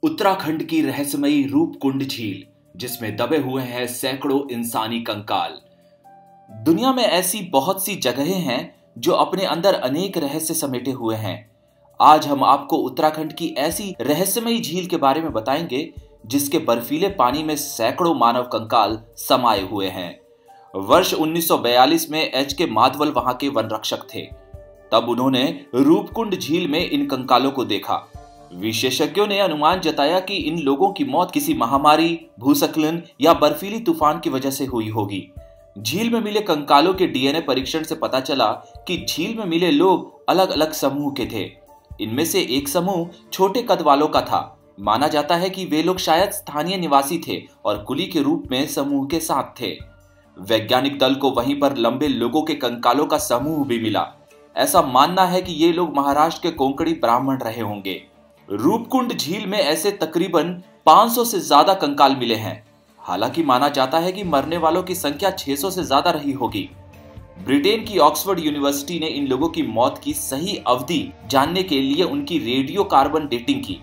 उत्तराखंड की रहस्यमयी रूपकुंड झील, जिसमें दबे हुए हैं सैकड़ों इंसानी कंकाल। दुनिया में ऐसी बहुत सी जगहें हैं जो अपने अंदर अनेक रहस्य समेटे हुए हैं। आज हम आपको उत्तराखंड की ऐसी रहस्यमयी झील के बारे में बताएंगे जिसके बर्फीले पानी में सैकड़ों मानव कंकाल समाये हुए हैं। वर्ष 1942 में एच के माधवल वहां के वन रक्षक थे। तब उन्होंने रूपकुंड झील में इन कंकालों को देखा। विशेषज्ञों ने अनुमान जताया कि इन लोगों की मौत किसी महामारी, भूस्खलन या बर्फीली तूफान की वजह से हुई होगी। झील में मिले कंकालों के डीएनए परीक्षण से पता चला कि झील में मिले लोग अलग अलग समूह के थे। इनमें से एक समूह छोटे कद वालों का था। माना जाता है कि वे लोग शायद स्थानीय निवासी थे और कुली के रूप में समूह के साथ थे। वैज्ञानिक दल को वहीं पर लंबे लोगों के कंकालों का समूह भी मिला। ऐसा मानना है कि ये लोग महाराष्ट्र के कोंकणी ब्राह्मण रहे होंगे। रूपकुंड झील में ऐसे तकरीबन 500 से ज्यादा कंकाल मिले हैं। हालांकि माना जाता है कि मरने वालों की संख्या 600 से ज्यादा रही होगी। ब्रिटेन की ऑक्सफोर्ड यूनिवर्सिटी ने इन लोगों की मौत की सही अवधि जानने के लिए उनकी रेडियो कार्बन डेटिंग की।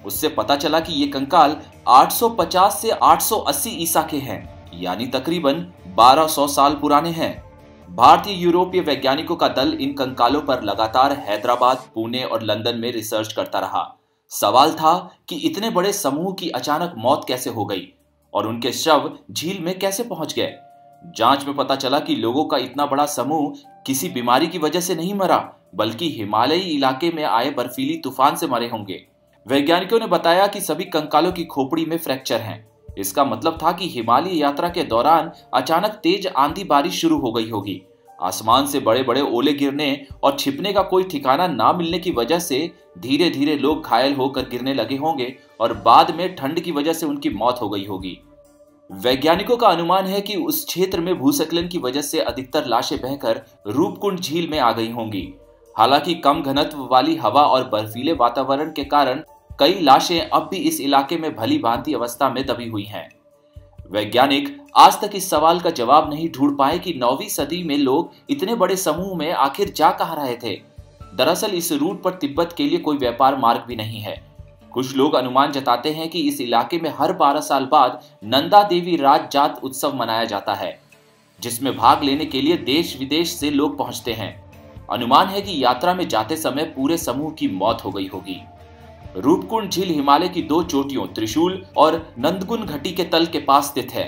उससे पता चला कि ये कंकाल 850 से 880 ईसा के हैं, यानी तकरीबन 1200 साल पुराने हैं। भारतीय यूरोपीय वैज्ञानिकों का दल इन कंकालों पर लगातार हैदराबाद, पुणे और लंदन में रिसर्च करता रहा। सवाल था कि इतने बड़े समूह की अचानक मौत कैसे हो गई और उनके शव झील में कैसे पहुंच गए। जांच में पता चला कि लोगों का इतना बड़ा समूह किसी बीमारी की वजह से नहीं मरा, बल्कि हिमालयी इलाके में आए बर्फीली तूफान से मरे होंगे। वैज्ञानिकों ने बताया कि सभी कंकालों की खोपड़ी में फ्रैक्चर हैं। इसका मतलब था कि हिमालय यात्रा के दौरान अचानक तेज आंधी बारिश शुरू हो गई होगी। आसमान से बड़े बड़े ओले गिरने और छिपने का कोई ठिकाना ना मिलने की वजह से धीरे धीरे लोग घायल होकर गिरने लगे होंगे और बाद में ठंड की वजह से उनकी मौत हो गई होगी। वैज्ञानिकों का अनुमान है कि उस क्षेत्र में भूस्खलन की वजह से अधिकतर लाशें बहकर रूपकुंड झील में आ गई होंगी। हालांकि कम घनत्व वाली हवा और बर्फीले वातावरण के कारण कई लाशें अब भी इस इलाके में भली भांति अवस्था में दबी हुई हैं। वैज्ञानिक आज तक इस सवाल का जवाब नहीं ढूंढ पाए कि 9वीं सदी में लोग इतने बड़े समूह में आखिर जा कहां रहे थे। दरअसल इस रूट पर तिब्बत के लिए कोई व्यापार मार्ग भी नहीं है। कुछ लोग अनुमान जताते हैं कि इस इलाके में हर 12 साल बाद नंदा देवी राज जात उत्सव मनाया जाता है, जिसमें भाग लेने के लिए देश विदेश से लोग पहुंचते हैं। अनुमान है कि यात्रा में जाते समय पूरे समूह की मौत हो गई होगी। रूपकुंड झील हिमालय की 2 चोटियों त्रिशूल और नंदगुन घाटी के तल के पास स्थित है।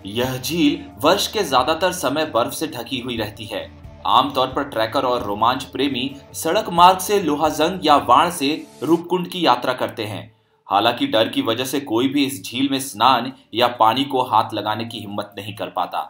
यह झील वर्ष के ज्यादातर समय बर्फ से ढकी हुई रहती है। आमतौर पर ट्रैकर और रोमांच प्रेमी सड़क मार्ग से लोहाजंग या वाण से रूपकुंड की यात्रा करते हैं। हालांकि डर की वजह से कोई भी इस झील में स्नान या पानी को हाथ लगाने की हिम्मत नहीं कर पाता।